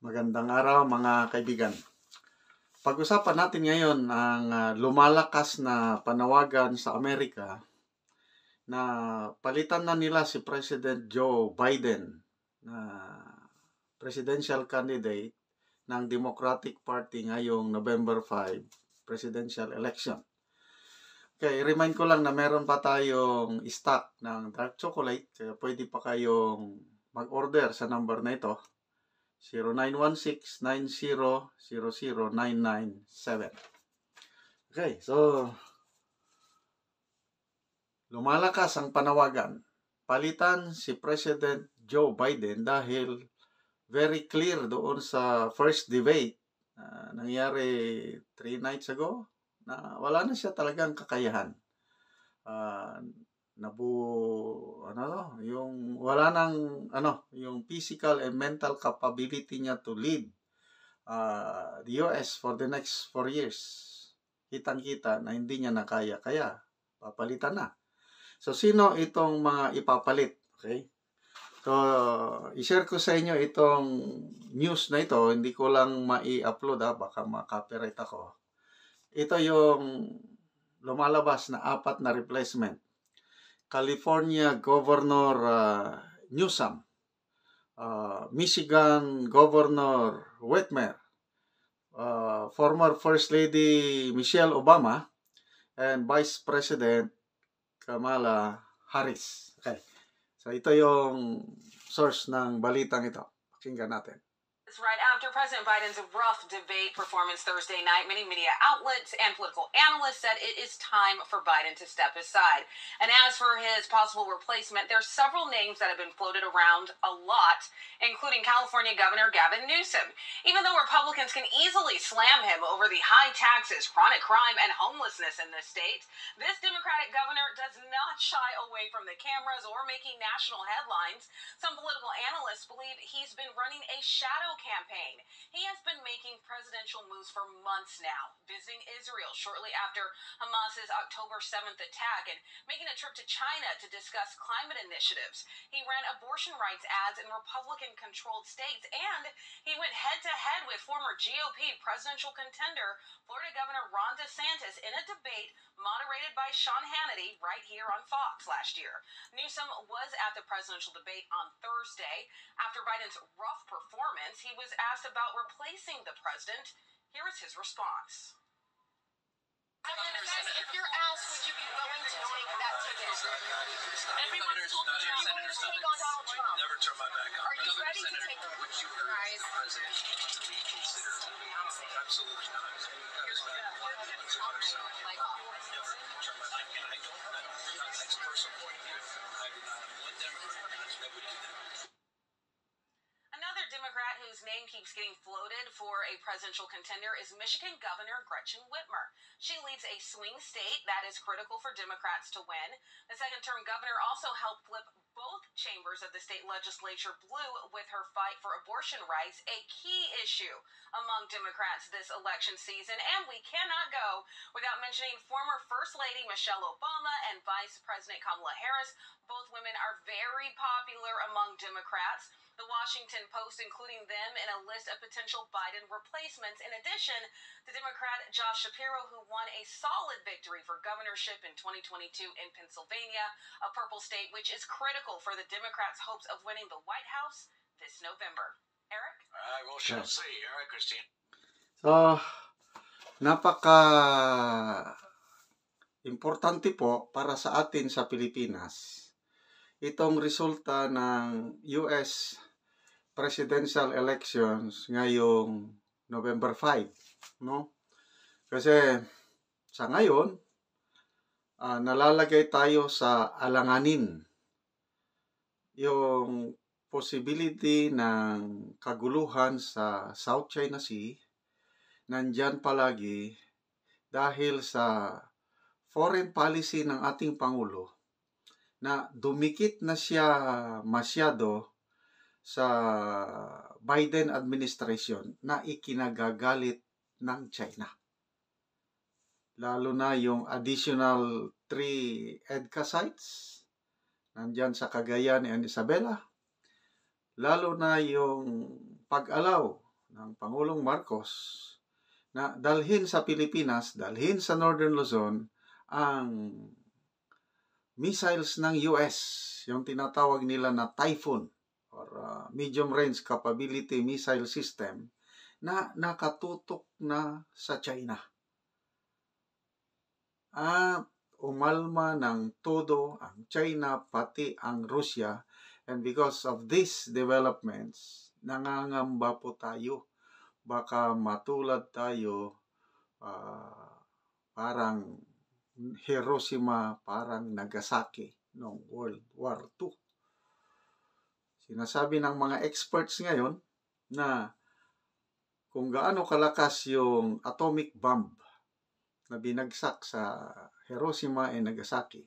Magandang araw mga kaibigan. Pag-usapan natin ngayon ang lumalakas na panawagan sa Amerika na palitan na nila si President Joe Biden na presidential candidate ng Democratic Party ngayong November 5 presidential election. Okay, remind ko lang na meron pa tayong stock ng dark chocolate, kaya pwede pa kayong mag-order sa number na ito. 0916-9000-997. Okay, so lumalakas ang panawagan. Palitan si President Joe Biden dahil very clear doon sa first debate nangyari 3 nights ago na wala na siya talagang kakayahan. Yung wala nang yung physical and mental capability niya to lead the US for the next 4 years. Kitang-kita na hindi niya na kaya papalitan na. So sino itong mga ipapalit? Okay? So i-share ko sa inyo itong news na ito, hindi ko lang mai-upload baka ma-copyright ako. Ito yung lumalabas na 4 na replacement. California Governor Newsom, Michigan Governor Whitmer, former First Lady Michelle Obama, and Vice President Kamala Harris. Okay. So ito yung source ng balitang ito. Pakinggan natin. Right after President Biden's rough debate performance Thursday night, many media outlets and political analysts said it is time for Biden to step aside. And as for his possible replacement, there are several names that have been floated around a lot, including California Governor Gavin Newsom. Even though Republicans can easily slam him over the high taxes, chronic crime, and homelessness in the state, this Democratic governor does not shy away from the cameras or making national headlines. Some political analysts believe he's been running a shadow campaign. He has been making presidential moves for months now, visiting Israel shortly after Hamas's October 7th attack and making a trip to China to discuss climate initiatives. He ran abortion rights ads in Republican-controlled states, and he went head-to-head with former GOP presidential contender Florida Governor Ron DeSantis in a debate moderated by Sean Hannity right here on Fox last year. Newsom was at the presidential debate on Thursday. After Biden's rough performance, he was asked about replacing the president. Here is his response. If you're asked, would you be willing to take that ticket? Everyone's told me you're willing to take on Donald Trump. Never turn my back on. Are you ready to take the Would you urge the president to reconsider? Absolutely not. Never turn my back on. That's a personal point of view. I do not have one Democrat that would do that. Another Democrat whose name keeps getting floated for a presidential contender is Michigan Governor Gretchen Whitmer. She leads a swing state that is critical for Democrats to win. The second-term governor also helped flip both chambers of the state legislature blue with her fight for abortion rights, a key issue among Democrats this election season. And we cannot go without mentioning former First Lady Michelle Obama and Vice President Kamala Harris. Both women are very popular among Democrats. The Washington Post including them in a list of potential Biden replacements. In addition, the Democrat Josh Shapiro, who won a solid victory for governorship in 2022 in Pennsylvania, a purple state which is critical for the Democrats' hopes of winning the White House this November. Eric? We shall see. All right, Christine. So, importante po para sa atin sa Pilipinas itong resulta ng US presidential elections ngayong November 5, no? Kasi sa ngayon, nalalagay tayo sa alanganin yung possibility ng kaguluhan sa South China Sea nandyan palagi dahil sa foreign policy ng ating Pangulo na dumikit na siya masyado sa Biden administration na ikinagagalit ng China. Lalo na yung additional 3 EDCA sites nandyan sa Cagayan and Isabela. Lalo na yung pag-allow ng Pangulong Marcos na dalhin sa Pilipinas, dalhin sa Northern Luzon ang missiles ng US, yung tinatawag nila na Typhoon or medium range capability missile system na nakatutok na sa China. At umalma ng todo ang China pati ang Russia, and because of these developments, nangangamba po tayo. Baka matulad tayo parang Hiroshima, parang Nagasaki noong World War II. Sinasabi ng mga experts ngayon na kung gaano kalakas yung atomic bomb na binagsak sa Hiroshima and Nagasaki,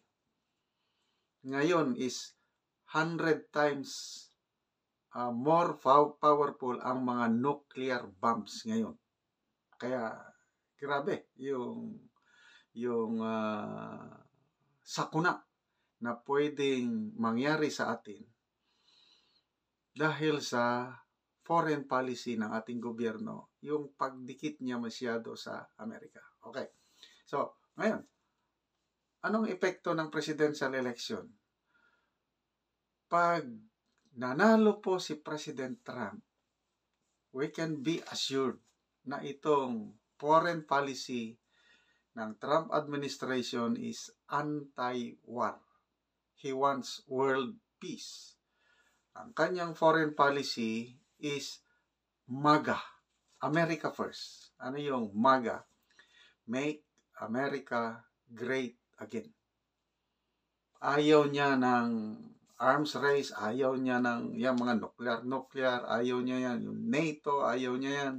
ngayon is 100 times more powerful ang mga nuclear bombs ngayon. Kaya grabe yung sakuna na pwedeng mangyari sa atin dahil sa foreign policy ng ating gobyerno, yung pagdikit niya masyado sa Amerika. Okay. So, ngayon, anong epekto ng presidential election? Pag nanalo po si President Trump, we can be assured na itong foreign policy ng Trump administration is anti-war. He wants world peace. Ang kanyang foreign policy is MAGA, America First. Ano yung MAGA? Make America Great Again. Ayaw niya ng arms race, ayaw niya ng yung mga nuclear, ayaw niya yan, yung NATO, ayaw niya yan,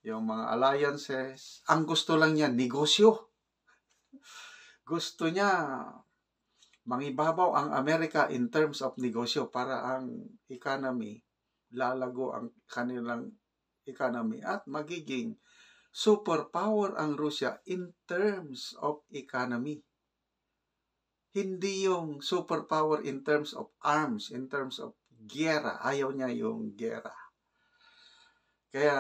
yung mga alliances. Ang gusto lang niya, negosyo. Gusto niya mangibabaw ang Amerika in terms of negosyo para ang economy, lalago ang kanilang economy at magiging superpower ang Russia in terms of economy. Hindi yung superpower in terms of arms, in terms of giyera. Ayaw niya yung giyera. Kaya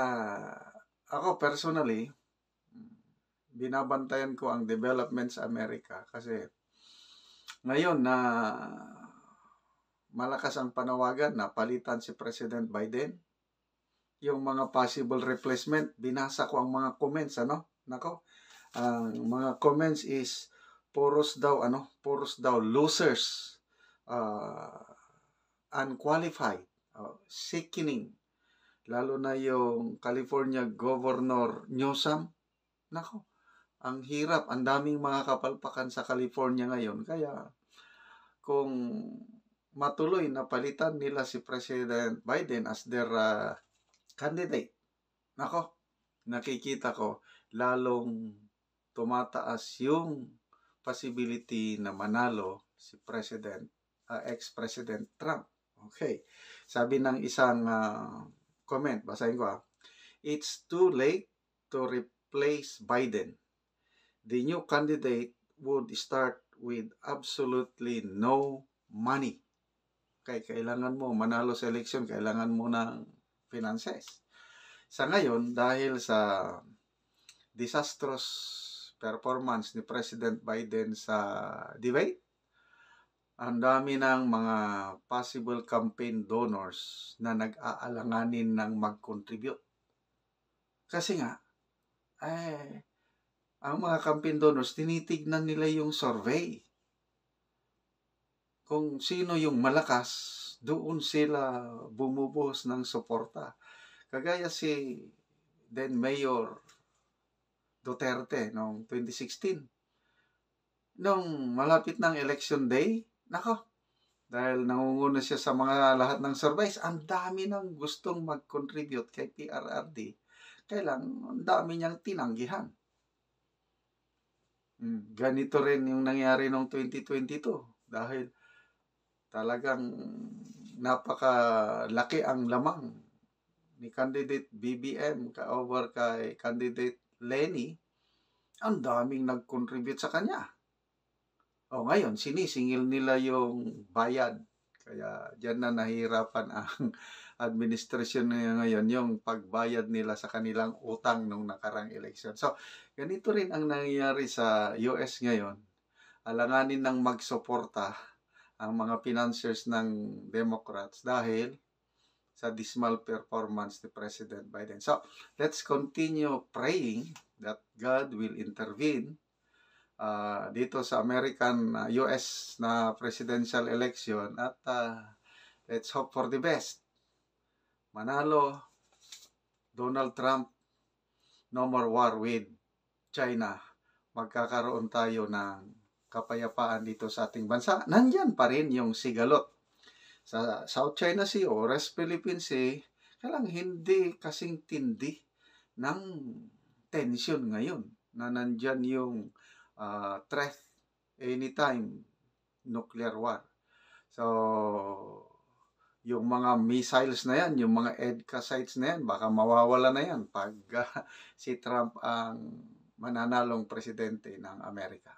ako personally, binabantayan ko ang development sa Amerika kasi ngayon na malakas ang panawagan na palitan si President Biden, yung mga possible replacement, binasa ko ang mga comments, Nako, ang mga comments is puros daw losers, unqualified, sickening. Lalo na yung California Governor Newsom. Nako, ang hirap, ang daming mga kapalpakan sa California ngayon. Kaya kung matuloy na palitan nila si President Biden as their candidate, nako, nakikita ko lalong tumataas yung possibility na manalo si ex-President Trump. Okay. Sabi ng isang comment, basahin ko. It's too late to replace Biden. The new candidate would start with absolutely no money. Okay, kailangan mo manalo sa election, kailangan mo ng finances. Sa ngayon, dahil sa disastrous performance ni President Biden sa debate, ang dami ng mga possible campaign donors na nag-aalanganin ng mag-contribute. Kasi nga, ang mga campaign donors, tinitignan nila yung survey. Kung sino yung malakas, doon sila bumubuhos ng suporta. Kagaya si then Mayor Duterte noong 2016. Nung malapit ng election day, nako, dahil nangunguna siya sa mga lahat ng surveys, ang dami nang gustong mag-contribute kay PRRD. Kaya lang, ang dami niyang tinanggihan. Ganito rin yung nangyari noong 2022 dahil talagang napakalaki ang lamang ni candidate BBM over kay candidate Lenny. Ang daming nag-contribute sa kanya. Ngayon, sinisingil nila yung bayad. Kaya dyan na nahihirapan ang administration na ngayon yung pagbayad nila sa kanilang utang nung nakarang eleksyon. So, ganito rin ang nangyayari sa US ngayon. Alanganin ng magsuporta ang mga financiers ng Democrats dahil sa dismal performance ni President Biden. So, let's continue praying that God will intervene dito sa US na presidential election at let's hope for the best. Manalo Donald Trump, no more war with China. Magkakaroon tayo ng kapayapaan dito sa ating bansa. Nandyan pa rin yung sigalot sa South China Sea o West Philippine Sea, kailang hindi kasing tindi ng tension ngayon na nandyan yung threat anytime nuclear war. So, yung mga missiles na yan, yung mga EDCA sites na yan, baka mawawala na yan pag si Trump ang mananalong presidente ng Amerika.